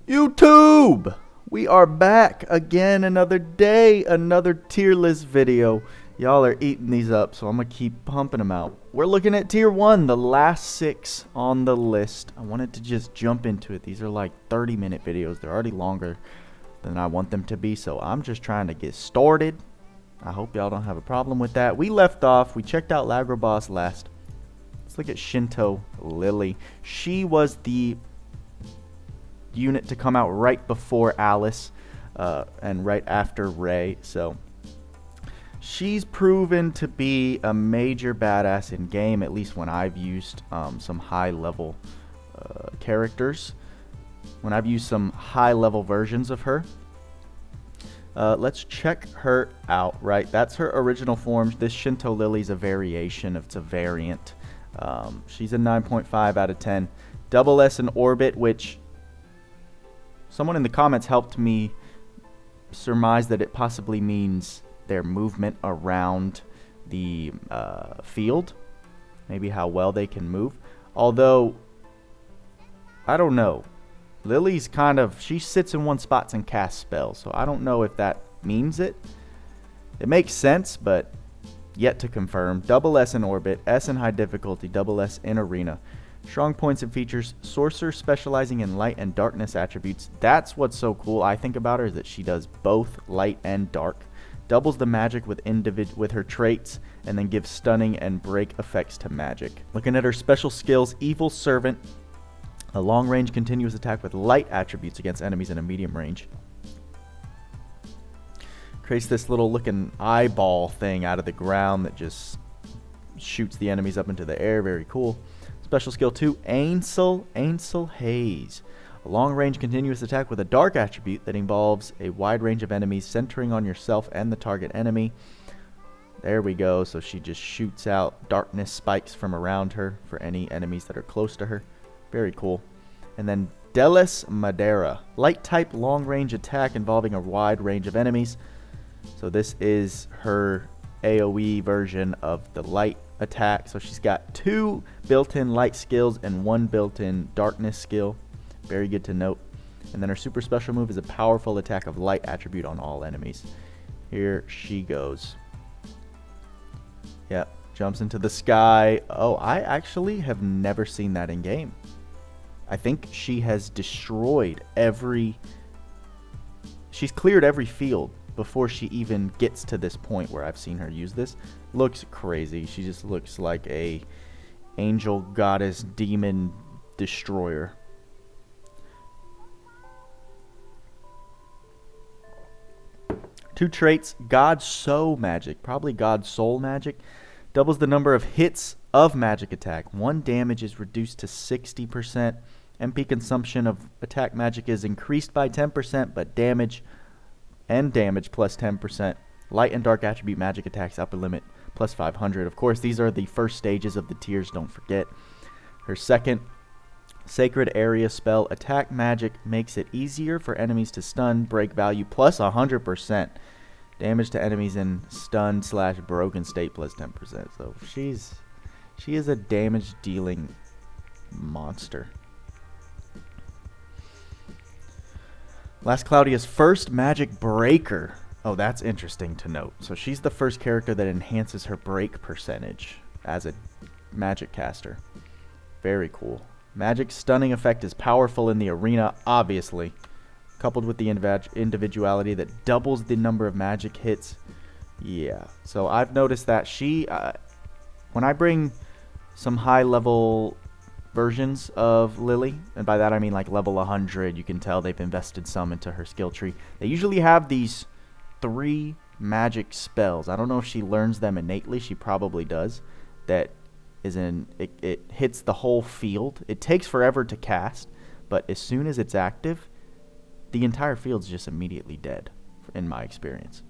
YouTube! We are back again, another day, another tier list video. Y'all are eating these up, so I'm going to keep pumping them out. We're looking at tier 1, the last 6 on the list. I wanted to just jump into it. These are like 30-minute videos. They're already longer than I want them to be, so I'm just trying to get started. I hope y'all don't have a problem with that. We left off. We checked out LiQWYD boss last. Let's look at Shinto Lily. She was the unit to come out right before Alice and right after Ray, so she's proven to be a major badass in game, at least when I've used some high level characters, when I've used some high level versions of her. Let's check her out. Right, that's her original form. This Shinto Lily's a variation, it's a variant. She's a 9.5 out of 10. Double S in orbit, which someone in the comments helped me surmise that it possibly means their movement around the field. Maybe how well they can move. Although, I don't know. Lily's kind of, she sits in one spot and casts spells. So I don't know if that means it. It makes sense, but yet to confirm. Double S in orbit, S in high difficulty, double S in arena. Strong points and features, sorcerer specializing in light and darkness attributes. That's what's so cool I think about her, is that she does both light and dark. Doubles the magic with her traits, and then gives stunning and break effects to magic. Looking at her special skills, Evil Servant, a long range continuous attack with light attributes against enemies in a medium range. Creates this little looking eyeball thing out of the ground that just shoots the enemies up into the air. Very cool. Special skill 2, Ainsel Haze. A long-range continuous attack with a dark attribute that involves a wide range of enemies centering on yourself and the target enemy. There we go. So she just shoots out darkness spikes from around her for any enemies that are close to her. Very cool. And then Delis Madera. Light-type long-range attack involving a wide range of enemies. So this is her AoE version of the light attack. So she's got 2 built-in light skills and 1 built-in darkness skill. Very good to note. And then her super special move is a powerful attack of light attribute on all enemies. Here she goes. Yep, jumps into the sky. Oh, I actually have never seen that in game. I think she has destroyed she's cleared every field before she even gets to this point where I've seen her use this. Looks crazy. She just looks like a angel, goddess, demon destroyer. Two traits, God Soul Magic, probably God Soul Magic. Doubles the number of hits of magic attack. 1 damage is reduced to 60%. MP consumption of attack magic is increased by 10%, but damage plus 10%. Light and dark attribute magic attacks upper limit plus 500. Of course, these are the first stages of the tiers, don't forget. Her second sacred area spell, attack magic makes it easier for enemies to stun, break value plus 100%. Damage to enemies in stun / broken state plus 10%. So she is a damage dealing monster. Last Cloudia's first magic breaker. Oh, that's interesting to note. So she's the first character that enhances her break percentage as a magic caster. Very cool. Magic stunning effect is powerful in the arena, obviously, coupled with the individuality that doubles the number of magic hits. Yeah, so I've noticed that she, when I bring some high level versions of Lily, and by that I mean like level 100, you can tell they've invested some into her skill tree. They usually have these 3 magic spells. I don't know if she learns them innately. She probably does. That is it hits the whole field. It takes forever to cast, but as soon as it's active, the entire field's just immediately dead, in my experience.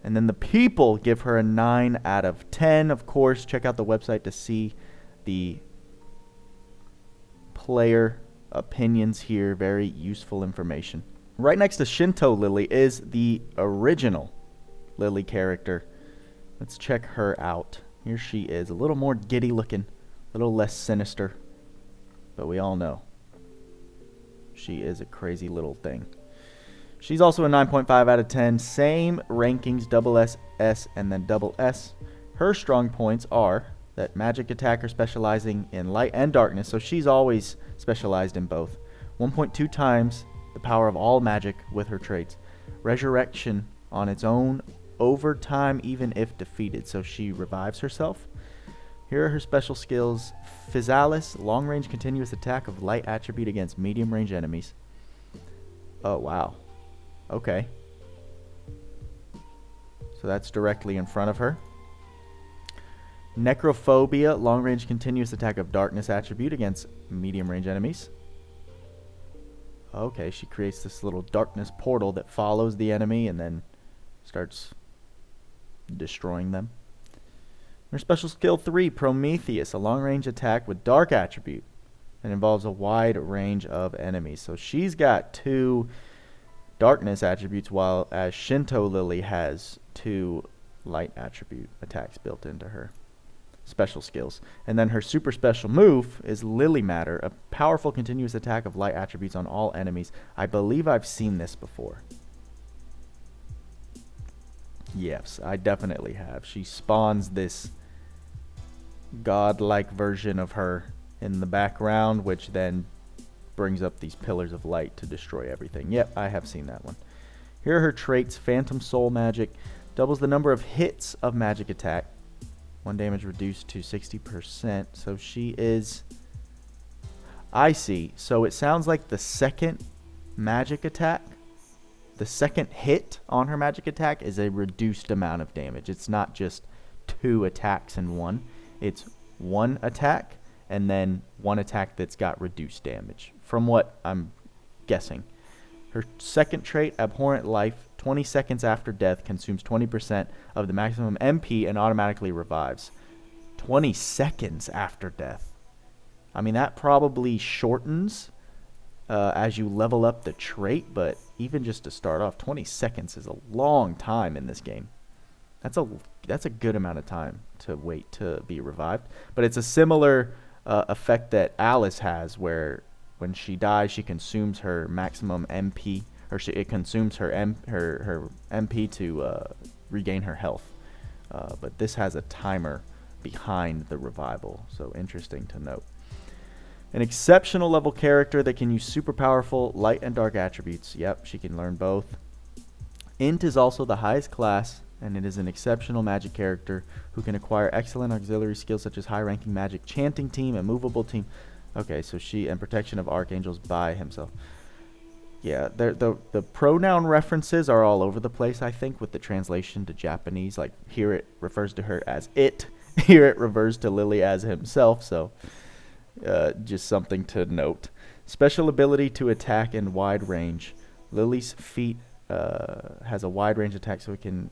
And then the people give her a 9 out of 10. Of course, check out the website to see the player opinions here. Very useful information. Right next to Shinto Lily is the original Lily character. Let's check her out. Here she is, a little more giddy looking, a little less sinister, but we all know She is a crazy little thing. She's also a 9.5 out of 10. Same rankings, double S, S, and then double S. Her strong points are that magic attacker specializing in light and darkness, so she's always specialized in both. 1.2 times the power of all magic with her traits. Resurrection on its own over time even if defeated, so she revives herself. Here are her special skills. Physalis, long-range continuous attack of light attribute against medium-range enemies. Oh, wow. Okay. So that's directly in front of her. Necrophobia, long-range continuous attack of darkness attribute against medium-range enemies. Okay, she creates this little darkness portal that follows the enemy and then starts destroying them. Her special skill 3, Prometheus, a long-range attack with dark attribute and involves a wide range of enemies. So she's got 2 darkness attributes, while as Shinto Lily has 2 light attribute attacks built into her special skills. And then her super special move is Lily Matter, a powerful continuous attack of light attributes on all enemies. I believe I've seen this before. Yes, I definitely have. She spawns this godlike version of her in the background, which then brings up these pillars of light to destroy everything. Yep, I have seen that one. Here are her traits. Phantom Soul Magic doubles the number of hits of magic attack. 1 damage reduced to 60%. So she is... I see. So it sounds like the second magic attack, the second hit on her magic attack is a reduced amount of damage. It's not just 2 attacks in one. It's 1 attack and then 1 attack that's got reduced damage, from what I'm guessing. Her second trait, Abhorrent Life, 20 seconds after death, consumes 20% of the maximum MP and automatically revives. 20 seconds after death. I mean, that probably shortens as you level up the trait, but even just to start off, 20 seconds is a long time in this game. That's a good amount of time to wait to be revived. But it's a similar effect that Alice has, where when she dies, she consumes her maximum MP, or it consumes her MP to regain her health. But this has a timer behind the revival, so interesting to note. An exceptional level character that can use super powerful light and dark attributes. Yep, she can learn both. Int is also the highest class, and it is an exceptional magic character who can acquire excellent auxiliary skills such as high-ranking magic, chanting team, and movable team. Okay, so she and protection of archangels by himself. Yeah, the pronoun references are all over the place, I think, with the translation to Japanese. Like, here it refers to her as it. Here it refers to Lily as himself, so just something to note. Special ability to attack in wide range. Lily's feat has a wide range attack, so it can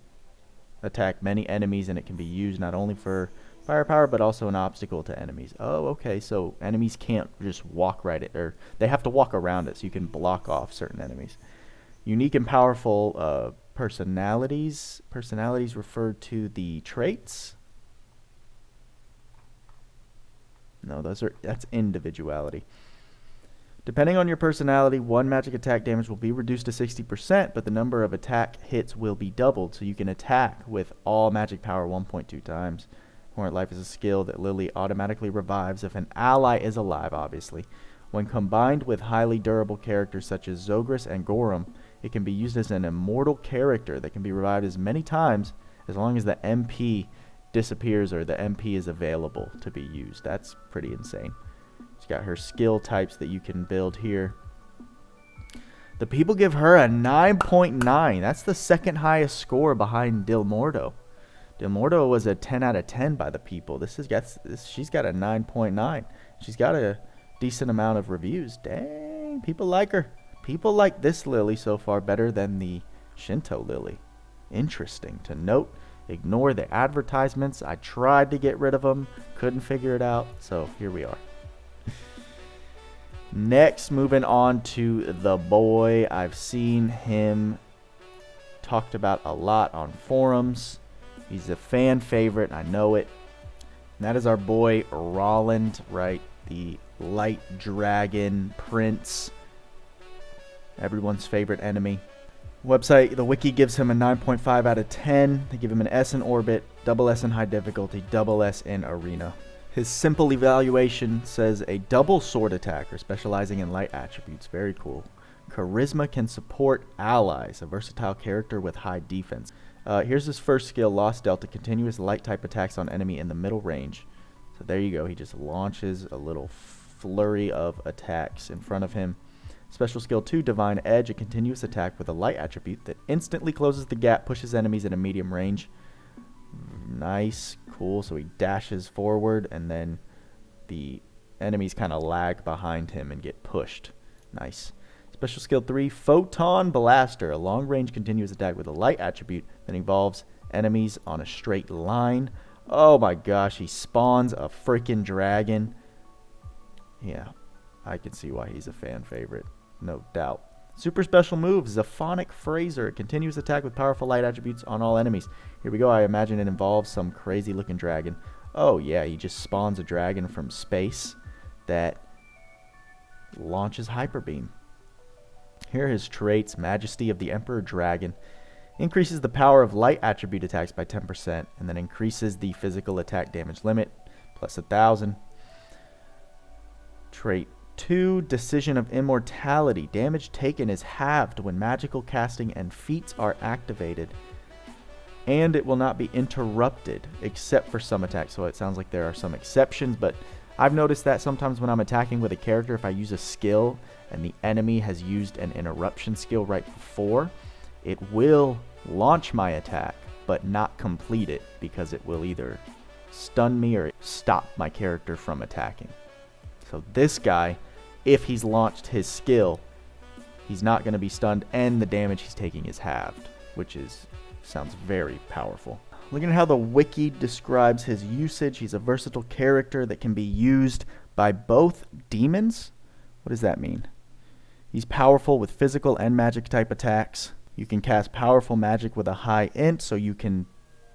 attack many enemies, and it can be used not only for firepower, but also an obstacle to enemies. Oh, okay, so enemies can't just walk right it, or they have to walk around it, so you can block off certain enemies. Unique and powerful personalities. Personalities refer to the traits. No, that's individuality. Depending on your personality, 1 magic attack damage will be reduced to 60%, but the number of attack hits will be doubled, so you can attack with all magic power 1.2 times. Abhorrent Life is a skill that Lily automatically revives if an ally is alive, obviously. When combined with highly durable characters such as Zogris and Gorum, it can be used as an immortal character that can be revived as many times as long as the MP disappears or the MP is available to be used. That's pretty insane. She's got her skill types that you can build here. The people give her a 9.9. That's the second highest score behind Dilmordo. Dilmordo was a 10 out of 10 by the people. She's got a 9.9. She's got a decent amount of reviews. Dang, people like her. People like this Lily so far better than the Shinto Lily. Interesting to note. Ignore the advertisements. I tried to get rid of them. Couldn't figure it out. So here we are. Next, moving on to the boy. I've seen him talked about a lot on forums. He's a fan favorite. I know it. And that is our boy Roland, right? The light dragon prince. everyone's favorite enemy. Website, the wiki gives him a 9.5 out of 10. They give him an S in orbit, double S in high difficulty, double S in arena. His simple evaluation says a double sword attacker specializing in light attributes. Very cool. Charisma can support allies, a versatile character with high defense. Here's his first skill, Lost Delta, continuous light type attacks on enemy in the middle range. So there you go. He just launches a little flurry of attacks in front of him. Special skill 2, Divine Edge, a continuous attack with a light attribute that instantly closes the gap, pushes enemies in a medium range. Nice, cool. So he dashes forward, and then the enemies kind of lag behind him and get pushed. Nice. Special skill 3, Photon Blaster, a long-range continuous attack with a light attribute that involves enemies on a straight line. Oh my gosh, he spawns a freaking dragon. Yeah, I can see why he's a fan favorite. No doubt. Super special move, Zephonic Phraser. Continuous attack with powerful light attributes on all enemies. Here we go. I imagine it involves some crazy looking dragon. Oh yeah, he just spawns a dragon from space that launches Hyper Beam. Here are his traits. Majesty of the Emperor Dragon. Increases the power of light attribute attacks by 10%. And then increases the physical attack damage limit plus 1,000. Trait 2, Decision of Immortality. Damage taken is halved when magical casting and feats are activated. And it will not be interrupted except for some attacks. So it sounds like there are some exceptions, but I've noticed that sometimes when I'm attacking with a character, if I use a skill and the enemy has used an interruption skill right before, it will launch my attack, but not complete it because it will either stun me or stop my character from attacking. So this guy, if he's launched his skill, he's not going to be stunned and the damage he's taking is halved, which sounds very powerful. Looking at how the wiki describes his usage, he's a versatile character that can be used by both demons. What does that mean? He's powerful with physical and magic type attacks. You can cast powerful magic with a high int, so you can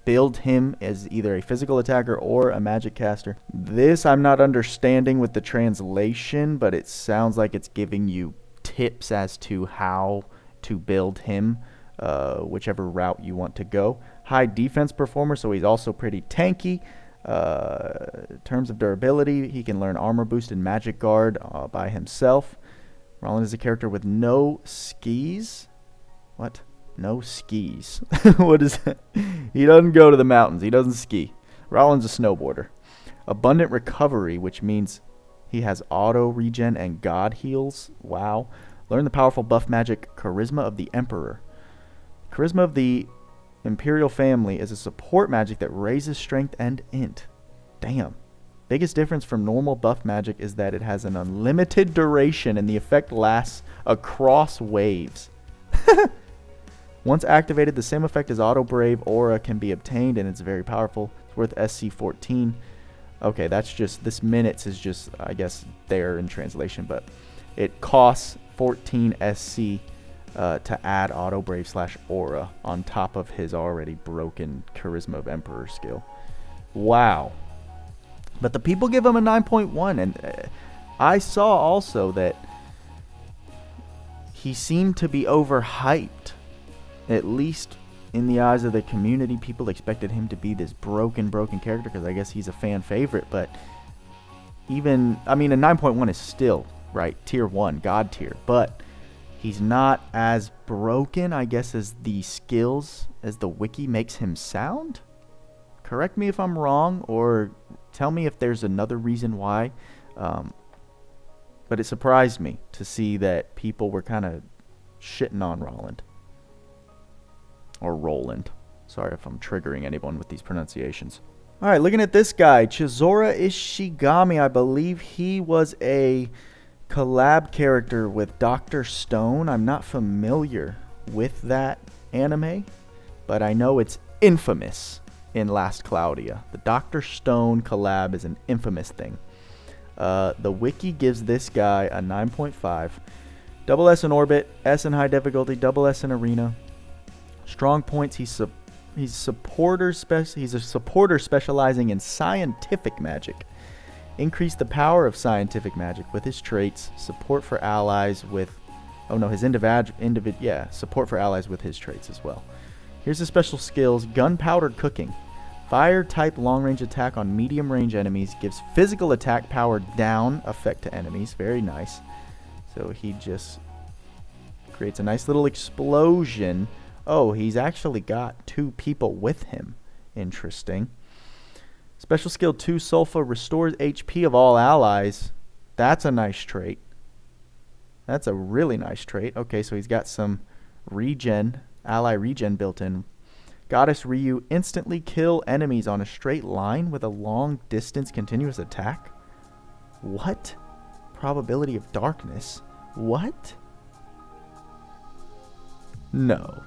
build him as either a physical attacker or a magic caster. This I'm not understanding with the translation, but it sounds like it's giving you tips as to how to build him, whichever route you want to go. High defense performer, so he's also pretty tanky. In terms of durability, he can learn armor boost and magic guard by himself. Roland is a character with no skis. What? No skis. What is that? He doesn't go to the mountains. He doesn't ski. Roland's a snowboarder. Abundant recovery, which means he has auto regen and god heals. Wow. Learn the powerful buff magic Charisma of the Emperor. Charisma of the Imperial family is a support magic that raises strength and int. Damn. Biggest difference from normal buff magic is that it has an unlimited duration and the effect lasts across waves. Once activated, the same effect as Auto Brave Aura can be obtained, and it's very powerful. It's worth SC 14. Okay, that's just, this minutes is just, I guess, there in translation, but it costs 14 SC to add Auto Brave / Aura on top of his already broken Charisma of Emperor skill. Wow. But the people give him a 9.1, and I saw also that he seemed to be overhyped. At least in the eyes of the community, people expected him to be this broken character because I guess he's a fan favorite. But even, I mean, a 9.1 is still, right, tier 1, god tier. But he's not as broken, I guess, as the skills, as the wiki makes him sound. Correct me if I'm wrong, or tell me if there's another reason why. But it surprised me to see that people were kind of shitting on Roland. Or Roland. Sorry if I'm triggering anyone with these pronunciations. Alright, looking at this guy, Chizora Ishigami. I believe he was a collab character with Dr. Stone. I'm not familiar with that anime, but I know it's infamous in Last Cloudia. The Dr. Stone collab is an infamous thing. The wiki gives this guy a 9.5. Double S in orbit, S in high difficulty, double S in arena. Strong points, he's a supporter specializing in scientific magic. Increase the power of scientific magic with his traits. Support for allies with Oh no, his support for allies with his traits as well. Here's his special skills. Gunpowder Cooking. Fire type long range attack on medium range enemies. Gives physical attack power down effect to enemies. Very nice. So he just creates a nice little explosion. Oh, he's actually got 2 people with him. Interesting. Special skill 2, Sulfa, restores HP of all allies. That's a nice trait. That's a really nice trait. Okay, so he's got some regen, ally regen built in. Goddess Ryu, instantly kill enemies on a straight line with a long distance continuous attack. What? Probability of darkness. What? No.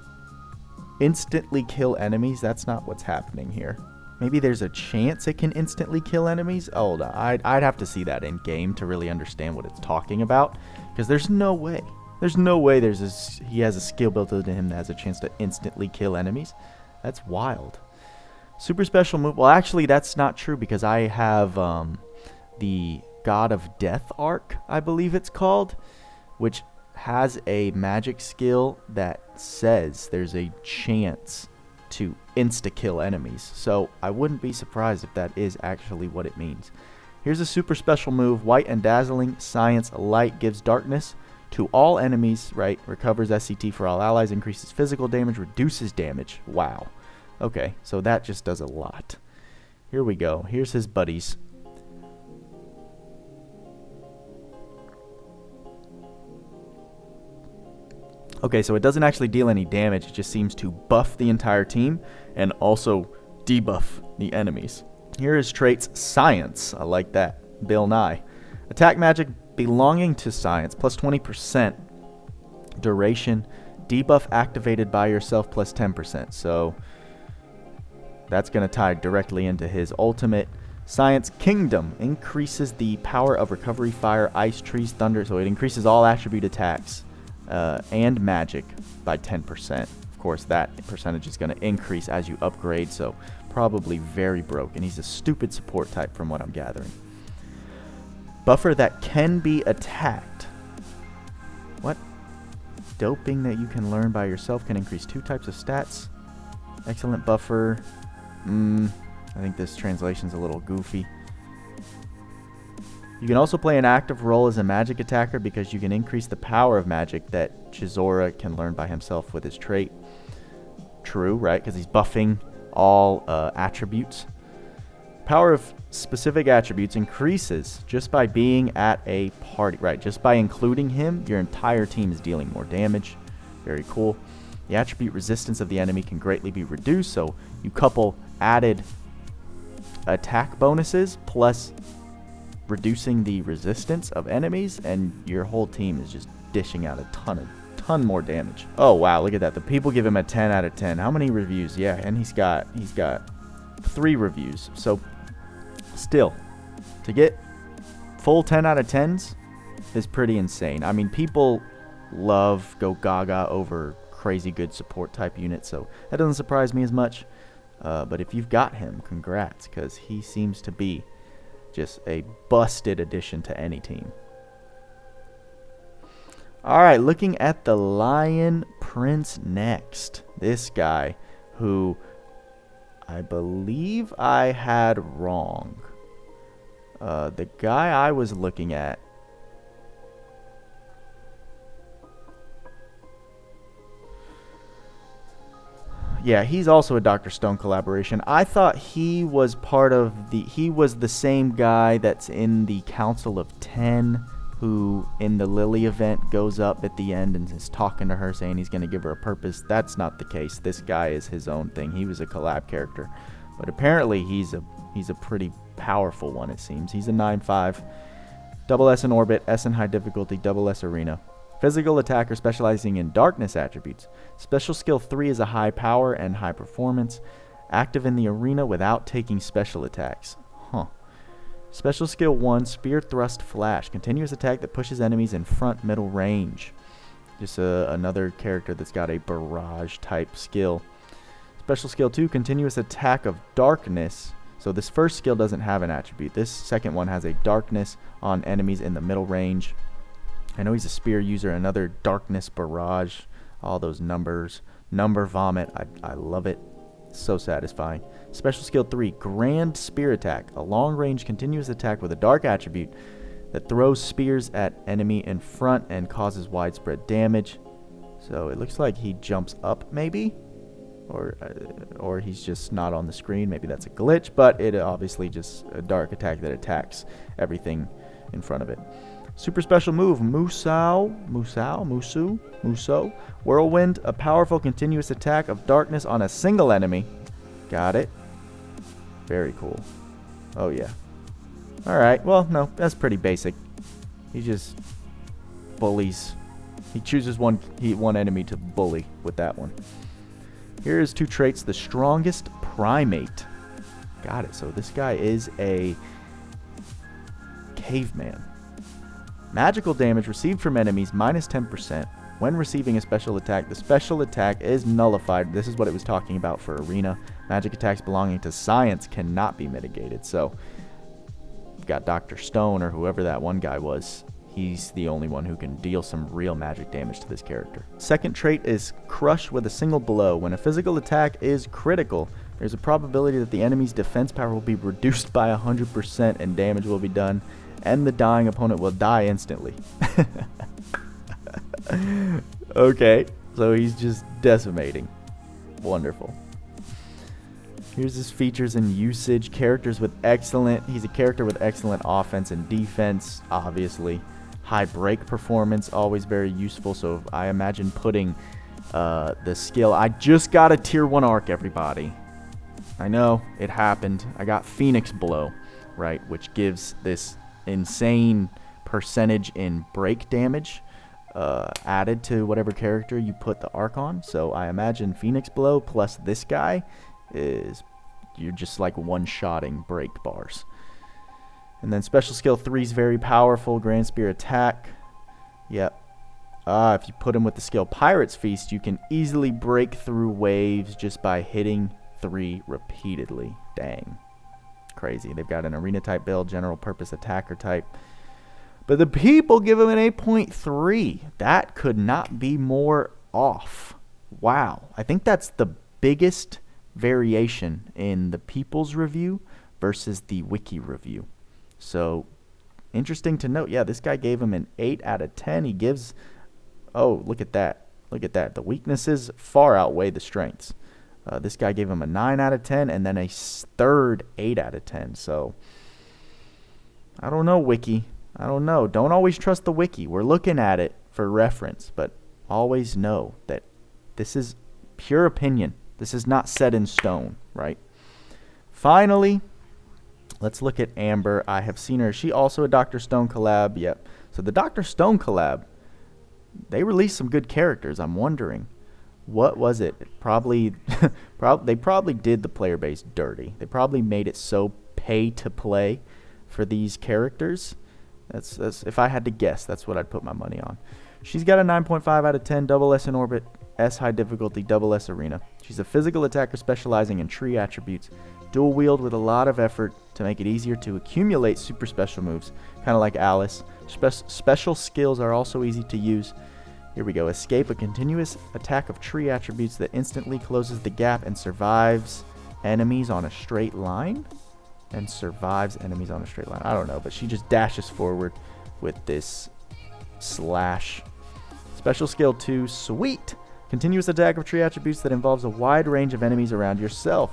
Instantly kill enemies? That's not what's happening here. Maybe there's a chance it can instantly kill enemies? Oh, I'd have to see that in game to really understand what it's talking about. Because there's no way. There's no way he has a skill built into him that has a chance to instantly kill enemies. That's wild. Super special move. Well, actually, that's not true because I have the God of Death arc, I believe it's called, which has a magic skill that says there's a chance to insta-kill enemies. So I wouldn't be surprised if that is actually what it means. Here's a super special move. White and Dazzling Science Light gives darkness to all enemies, right? Recovers SCT for all allies, increases physical damage, reduces damage. Wow. Okay, so that just does a lot. Here we go. Here's his buddies. Okay, so it doesn't actually deal any damage. It just seems to buff the entire team and also debuff the enemies. Here is traits Science. I like that. Bill Nye. Attack magic belonging to Science plus 20%. Duration. Debuff activated by yourself plus 10%. So that's going to tie directly into his ultimate. Science Kingdom increases the power of recovery, fire, ice, trees, thunder. So it increases all attribute attacks and magic by 10%. Of course, that percentage is going to increase as you upgrade, so probably very broken. He's a stupid support type from what I'm gathering. Buffer that can be attacked. What? Doping that you can learn by yourself can increase 2 types of stats. Excellent buffer. I think this translation's a little goofy. You can also play an active role as a magic attacker because you can increase the power of magic that Chizora can learn by himself with his trait. True, right? Because he's buffing all attributes. Power of specific attributes increases just by being at a party, right? Just by including him, your entire team is dealing more damage. Very cool. The attribute resistance of the enemy can greatly be reduced, so you couple added attack bonuses plus reducing the resistance of enemies, and your whole team is just dishing out a ton more damage. Oh wow, look at that. The people give him a 10 out of 10. How many reviews? Yeah, and he's got 3 reviews. So still, to get full 10 out of 10s is pretty insane. I mean, people go gaga over crazy good support type units, so that doesn't surprise me as much. But if you've got him, congrats, because he seems to be just a busted addition to any team. Alright, looking at the Lion Prince next. This guy who I believe I had wrong. The guy I was looking at, yeah, he's also a Dr. Stone collaboration. I thought he was he was the same guy that's in the Council of 10, who in the Lily event goes up at the end and is talking to her saying he's going to give her a purpose. That's not the case. This guy is his own thing. He was a collab character. But apparently he's a pretty powerful one, it seems. He's a 9/5. Double S in orbit, S in high difficulty, double S arena. Physical attacker specializing in darkness attributes. Special skill 3 is a high power and high performance. Active in the arena without taking special attacks. Special skill 1, spear thrust flash. Continuous attack that pushes enemies in front middle range. Just another character that's got a barrage type skill. Special skill 2, continuous attack of darkness. So this first skill doesn't have an attribute. This second one has a darkness on enemies in the middle range. I know he's a spear user. Another darkness barrage. All those numbers. Number vomit. I love it. So satisfying. Special skill 3. Grand spear attack. A long range continuous attack with a dark attribute that throws spears at enemy in front and causes widespread damage. So it looks like he jumps up maybe. Or he's just not on the screen. Maybe that's a glitch. But it obviously just a dark attack that attacks everything in front of it. Super special move, Muso. Whirlwind, a powerful continuous attack of darkness on a single enemy. Got it. Very cool. Oh, yeah. Alright, well, no, that's pretty basic. He just bullies. He chooses one enemy to bully with that one. Here is 2 traits. The strongest primate. Got it. So this guy is a caveman. Magical damage received from enemies minus 10%. When receiving a special attack, the special attack is nullified. This is what it was talking about for Arena. Magic attacks belonging to science cannot be mitigated. So, you've got Dr. Stone or whoever that one guy was. He's the only one who can deal some real magic damage to this character. Second trait is Crush with a single blow. When a physical attack is critical, there's a probability that the enemy's defense power will be reduced by 100% and damage will be done. And the dying opponent will die instantly. Okay, so he's just decimating. Wonderful. Here's his features and usage. He's a character with excellent offense and defense, obviously. High break performance, always very useful. So I imagine putting the skill. I just got a tier 1 arc, everybody. I know, it happened. I got Phoenix Blow, right, which gives this insane percentage in break damage added to whatever character you put the arc on. So I imagine Phoenix Blow plus this guy is you're just like one-shotting break bars. And then special skill 3 is very powerful. Grand Spear attack. Yep. If you put him with the skill Pirate's Feast, you can easily break through waves just by hitting 3 repeatedly. Dang. Crazy. They've got an arena type build, general purpose attacker type. But the people give him an 8.3. That could not be more off. Wow. I think that's the biggest variation in the people's review versus the wiki review. So, interesting to note. Yeah, this guy gave him an 8 out of 10. He gives... Oh, look at that. Look at that. The weaknesses far outweigh the strengths. This guy gave him a 9 out of 10 and then a third 8 out of 10. So, I don't know, wiki. I don't know. Don't always trust the wiki. We're looking at it for reference, but always know that this is pure opinion. This is not set in stone, right? Finally, let's look at Amber. I have seen her. Is she also a Dr. Stone collab? Yep. So the Dr. Stone collab, they released some good characters. I'm wondering, what was it? Probably, they probably did the player base dirty. They probably made it so pay to play for these characters. That's if I had to guess, that's what I'd put my money on. She's got a 9.5 out of 10, double S in orbit, S high difficulty, double S arena. She's a physical attacker specializing in tree attributes. Dual wield with a lot of effort to make it easier to accumulate super special moves, kind of like Alice. Special skills are also easy to use. Here we go. Escape, a continuous attack of tree attributes that instantly closes the gap and survives enemies on a straight line. I don't know, but she just dashes forward with this slash. Special skill 2, sweet. Continuous attack of tree attributes that involves a wide range of enemies around yourself.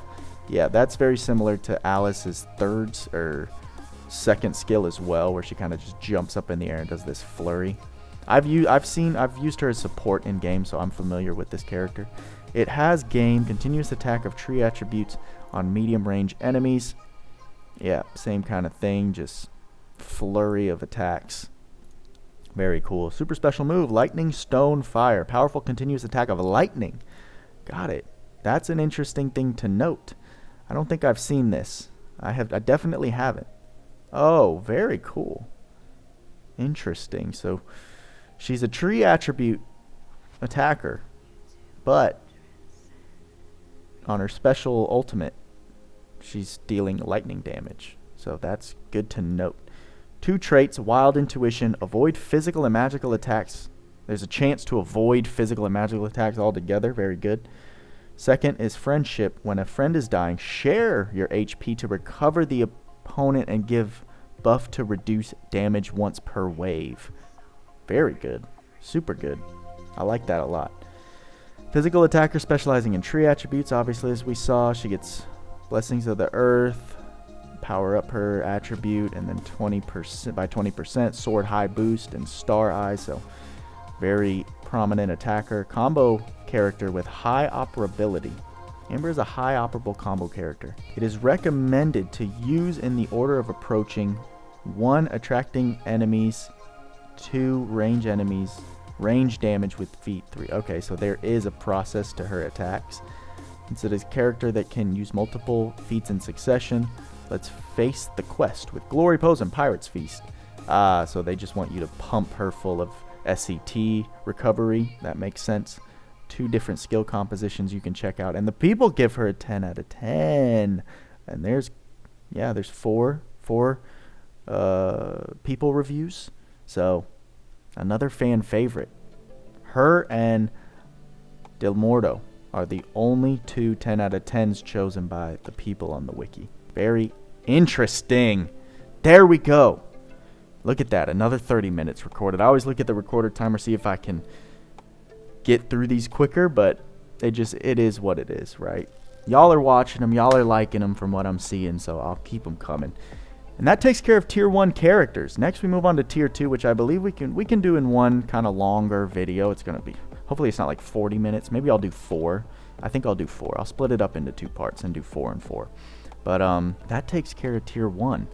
Yeah, that's very similar to Alice's second skill as well, where she kind of just jumps up in the air and does this flurry. I've used her as support in game, so I'm familiar with this character. It has continuous attack of tree attributes on medium range enemies. Yeah, same kind of thing, just flurry of attacks. Very cool. Super special move, Lightning Stone Fire. Powerful continuous attack of lightning. Got it. That's an interesting thing to note. I don't think I've seen this. I definitely haven't. Oh, very cool. Interesting. So, she's a tree attribute attacker, but on her special ultimate, she's dealing lightning damage. So that's good to note. 2 traits, wild intuition, avoid physical and magical attacks. There's a chance to avoid physical and magical attacks altogether. Very good. Second is friendship. When a friend is dying, share your HP to recover the opponent and give buff to reduce damage once per wave. Very good. Super good. I like that a lot. Physical attacker specializing in tree attributes. Obviously, as we saw, she gets blessings of the earth, power up her attribute, and then 20% by 20%, sword high boost, and star eye. So very prominent attacker. Combo character with high operability. Amber is a high operable combo character. It is recommended to use in the order of approaching: 1, attracting enemies; 2, range enemies, range damage with feat; 3. Okay, so there is a process to her attacks. Since it is a character that can use multiple feats in succession, let's face the quest with Glory Pose and Pirate's Feast. So they just want you to pump her full of SCT recovery. That makes sense. 2 different skill compositions you can check out, and the people give her a 10 out of 10. And there's 4 people reviews. So another fan favorite. Her and Del Morto are the only 2 10 out of 10s chosen by the people on the wiki. Very interesting. There we go. Look at that. Another 30 minutes recorded. I always look at the recorder timer, see if I can get through these quicker, but it is what it is, right? Y'all are watching them. Y'all are liking them from what I'm seeing, so I'll keep them coming. And that takes care of tier 1 characters. Next we move on to tier 2, which I believe we can do in one kind of longer video. It's going to be, hopefully it's not like 40 minutes. Maybe I'll do 4. I think I'll do 4. I'll split it up into 2 parts and do 4 and 4. But that takes care of tier 1.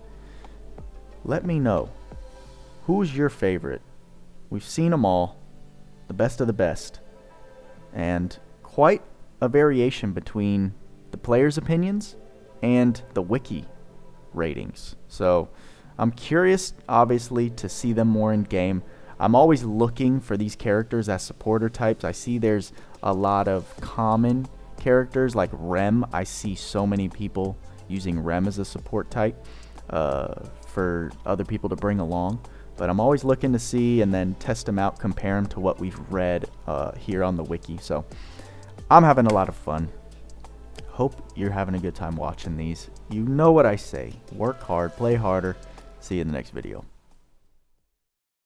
Let me know. Who's your favorite? We've seen them all. The best of the best. And quite a variation between the players' opinions and the wiki ratings. So I'm curious, obviously, to see them more in game. I'm always looking for these characters as supporter types. I see there's a lot of common characters like Rem. I see so many people using Rem as a support type for other people to bring along. But I'm always looking to see and then test them out, compare them to what we've read here on the wiki. So I'm having a lot of fun. Hope you're having a good time watching these. You know what I say. Work hard, play harder. See you in the next video.